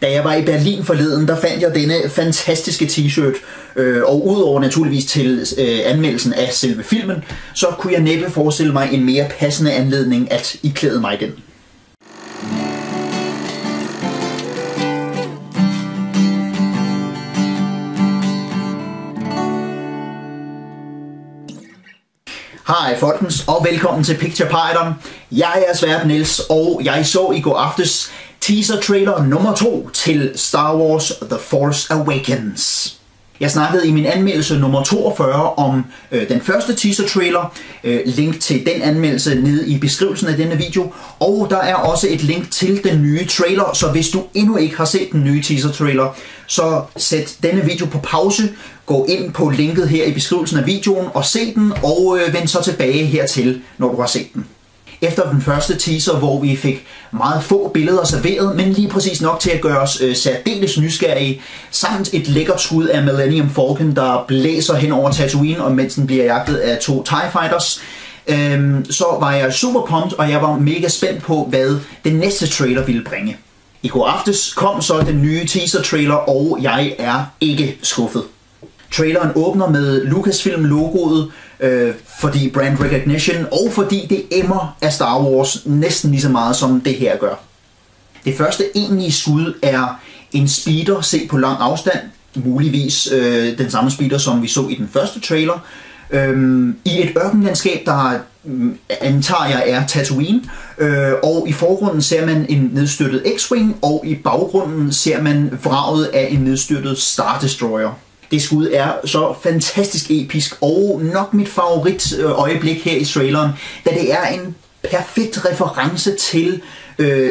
Da jeg var i Berlin forleden, der fandt jeg denne fantastiske t-shirt, og udover naturligvis til anmeldelsen af selve filmen, så kunne jeg næppe forestille mig en mere passende anledning at iklæde mig den. Hej folkens, og velkommen til Picture Python. Jeg er Svært Niels, og jeg så i går aftes teaser trailer nummer 2 til Star Wars The Force Awakens. Jeg snakkede i min anmeldelse nummer 42 om den første teaser trailer. Link til den anmeldelse nede i beskrivelsen af denne video. Og der er også et link til den nye trailer, så hvis du endnu ikke har set den nye teaser trailer, så sæt denne video på pause. Gå ind på linket her i beskrivelsen af videoen og se den, og vend så tilbage hertil, når du har set den. Efter den første teaser, hvor vi fik meget få billeder serveret, men lige præcis nok til at gøre os særdeles nysgerrige, samt et lækkert skud af Millennium Falcon, der blæser hen over Tatooine, og mens den bliver jagtet af 2 TIE Fighters, så var jeg super pumped, og jeg var mega spændt på, hvad den næste trailer ville bringe. I går aftes kom så den nye teaser trailer, og jeg er ikke skuffet. Traileren åbner med Lucasfilm-logoet, fordi brand recognition, og fordi det emmer af Star Wars næsten lige så meget som det her gør. Det første egentlige skud er en speeder set på lang afstand, muligvis den samme speeder som vi så i den første trailer, i et ørkenlandskab, der antager jeg er Tatooine, og i forgrunden ser man en nedstyrtet X-Wing, og i baggrunden ser man vraget af en nedstyrtet Star Destroyer. Det skud er så fantastisk episk, og nok mit favorit øjeblik her i traileren, da det er en perfekt reference til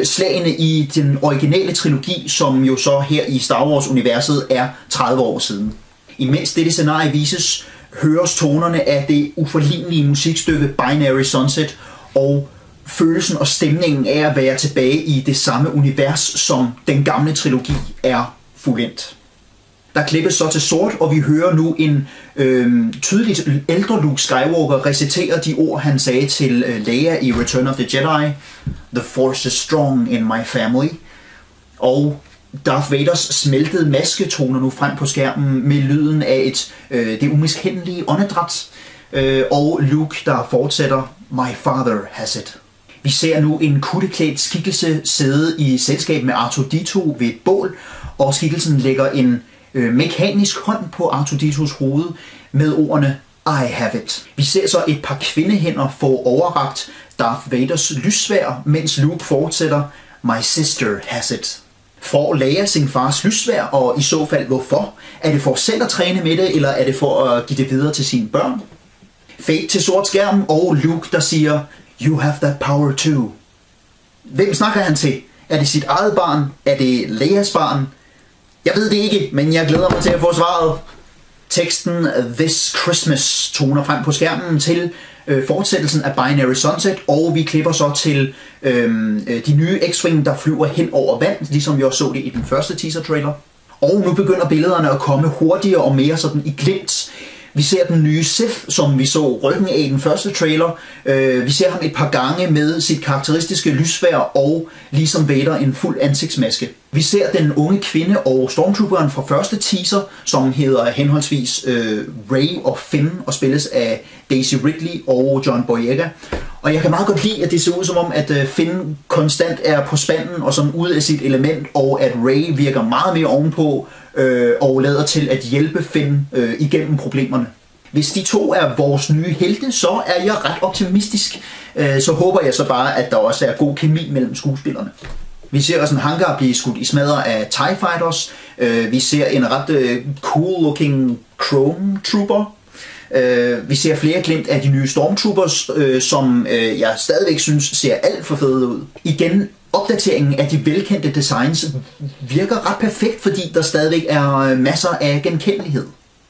slagene i den originale trilogi, som jo så her i Star Wars-universet er 30 år siden. Imens dette scenarie vises, høres tonerne af det uforlignelige musikstykke Binary Sunset, og følelsen og stemningen af at være tilbage i det samme univers, som den gamle trilogi er fuldendt. Der klippes så til sort, og vi hører nu en tydeligt ældre Luke Skywalker recitere de ord, han sagde til Leia i Return of the Jedi. The Force is strong in my family. Og Darth Vaders smeltede maske toner nu frem på skærmen med lyden af det umiskendelige åndedræt. Og Luke, der fortsætter, My father has it. Vi ser nu en kutteklædt skikkelse sidde i selskab med R2-D2 ved et bål, og skikkelsen lægger en mekanisk hånd på R2-D2's hoved med ordene I have it. Vi ser så et par kvindehænder få overrakt Darth Vaders lyssværd, mens Luke fortsætter My sister has it. Får Leia sin fars lyssværd, og i så fald hvorfor? Er det for selv at træne med det, eller er det for at give det videre til sine børn? Fade til sort skærm, og Luke, der siger You have that power too. Hvem snakker han til? Er det sit eget barn? Er det Leias barn? Jeg ved det ikke, men jeg glæder mig til at få svaret. Teksten This Christmas toner frem på skærmen til fortsættelsen af Binary Sunset, og vi klipper så til de nye X-Wing, der flyver hen over vand, ligesom vi også så det i den første teaser trailer. Og nu begynder billederne at komme hurtigere og mere sådan i glimt. Vi ser den nye Sith, som vi så ryggen af i den første trailer. Vi ser ham et par gange med sit karakteristiske lyssværd og ligesom Vader en fuld ansigtsmaske. Vi ser den unge kvinde og stormtrooperen fra første teaser, som hedder henholdsvis Rey og Finn og spilles af Daisy Ridley og John Boyega. Og jeg kan meget godt lide, at det ser ud som om, at Finn konstant er på spanden og sådan ude af sit element, og at Rey virker meget mere ovenpå og lader til at hjælpe Finn igennem problemerne. Hvis de to er vores nye helte, så er jeg ret optimistisk. Så håber jeg så bare, at der også er god kemi mellem skuespillerne. Vi ser også en hangar blive skudt i smadder af TIE Fighters. Vi ser en ret cool-looking Chrome Trooper. Vi ser flere glimt af de nye Stormtroopers, som jeg stadigvæk synes ser alt for fede ud. Igen, opdateringen af de velkendte designs virker ret perfekt, fordi der stadigvæk er masser af genkendelighed.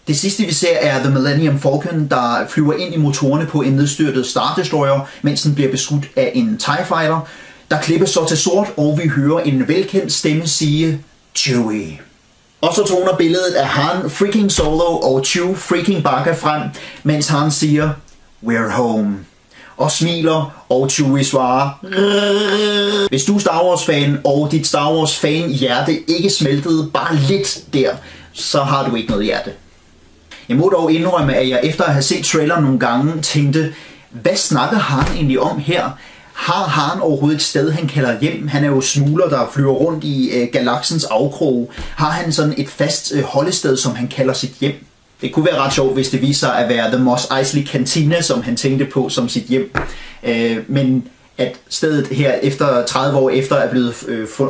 Det sidste vi ser er The Millennium Falcon, der flyver ind i motorerne på en nedstyrtet Star Destroyer, mens den bliver beskudt af en TIE Fighter. Der klippes så til sort, og vi hører en velkendt stemme sige Chewie. Og så toner billedet af Han freaking Solo og Chewie freaking Baca frem, mens Han siger We're home. og smiler, og Chewie svarer. Hvis du er Star Wars fan, og dit Star Wars fan hjerte ikke smeltede bare lidt der, så har du ikke noget hjerte. Jeg må dog indrømme, at jeg efter at have set traileren nogle gange tænkte, hvad snakker Han egentlig om her? Har Han overhovedet et sted, han kalder hjem? Han er jo smugler, der flyver rundt i galaksens afkrog. Har han sådan et fast holdested, som han kalder sit hjem? Det kunne være ret sjovt, hvis det viser sig at være The Mos Eisley Cantina, som han tænkte på som sit hjem. Men at stedet her efter 30 år efter er blevet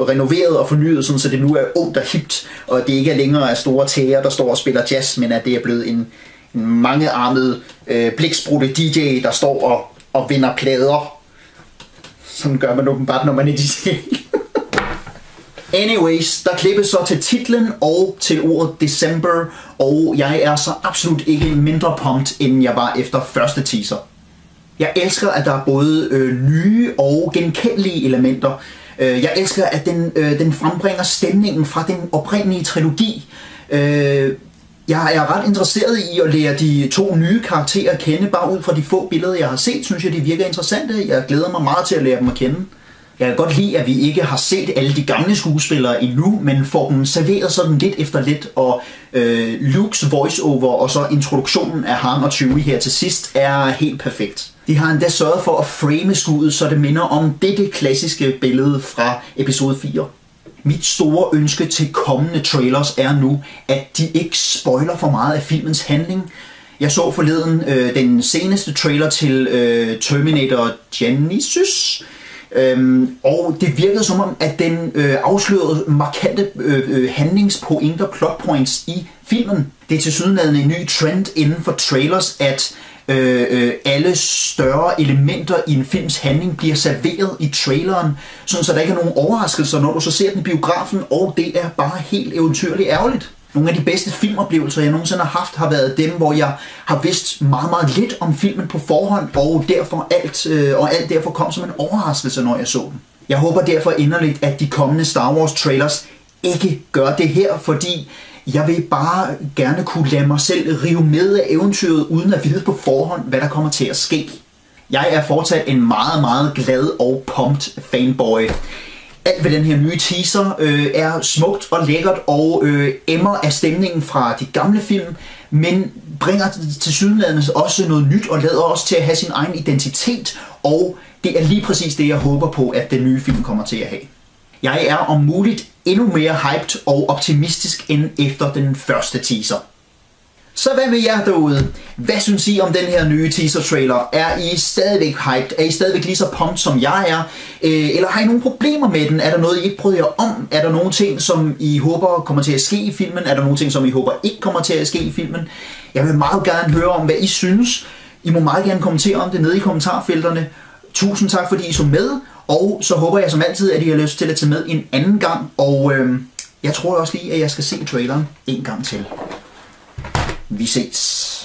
renoveret og fornyet, sådan, så det nu er ungt og hipt, og det ikke er længere af store tæer, der står og spiller jazz, men at det er blevet en mangearmet bliksprutte DJ, der står og vinder plader. Sådan gør man åbenbart, når man er DJ. Anyways, der klippes så til titlen og til ordet December, og jeg er så absolut ikke mindre pumped, end jeg var efter første teaser. Jeg elsker, at der er både nye og genkendelige elementer. Jeg elsker, at den frembringer stemningen fra den oprindelige trilogi. Jeg er ret interesseret i at lære de to nye karakterer at kende. Bare ud fra de få billeder, jeg har set, synes jeg, de virker interessante. Jeg glæder mig meget til at lære dem at kende. Jeg kan godt lide, at vi ikke har set alle de gamle skuespillere endnu, men får dem serveret sådan lidt efter lidt, og Lukes voiceover og så introduktionen af Han og Chewie her til sidst er helt perfekt. De har endda sørget for at frame skuddet, så det minder om det klassiske billede fra episode 4. Mit store ønske til kommende trailers er nu, at de ikke spoiler for meget af filmens handling. Jeg så forleden den seneste trailer til Terminator Genisys, og det virkede som om, at den afslørede markante handlingspointer, plotpoints i filmen. Det er tilsyneladende en ny trend inden for trailers, at alle større elementer i en films handling bliver serveret i traileren, sådan så der ikke er nogen overraskelser, når du så ser den i biografen, og det er bare helt eventyrligt ærgerligt. Nogle af de bedste filmoplevelser, jeg nogensinde har haft, har været dem, hvor jeg har vidst meget, meget lidt om filmen på forhånd, og alt derfor kom som en overraskelse, når jeg så den. Jeg håber derfor inderligt, at de kommende Star Wars trailers ikke gør det her, fordi jeg vil bare gerne kunne lade mig selv rive med af eventyret, uden at vide på forhånd, hvad der kommer til at ske. Jeg er fortsat en meget, meget glad og pumped fanboy. Alt ved den her nye teaser er smukt og lækkert og emmer af stemningen fra de gamle film, men bringer tilsyneladende også noget nyt og lader os til at have sin egen identitet, og det er lige præcis det, jeg håber på, at den nye film kommer til at have. Jeg er om muligt endnu mere hyped og optimistisk end efter den første teaser. Så hvad med jer derude? Hvad synes I om den her nye teaser-trailer? Er I stadigvæk hyped? Er I stadigvæk lige så pumped, som jeg er? Eller har I nogle problemer med den? Er der noget, I ikke bryder jer om? Er der nogle ting, som I håber kommer til at ske i filmen? Er der nogle ting, som I håber ikke kommer til at ske i filmen? Jeg vil meget gerne høre om, hvad I synes. I må meget gerne kommentere om det nede i kommentarfelterne. Tusind tak, fordi I så med. Og så håber jeg som altid, at I har lyst til at tage med en anden gang. Og jeg tror også lige, at jeg skal se traileren en gang til. Vi ses.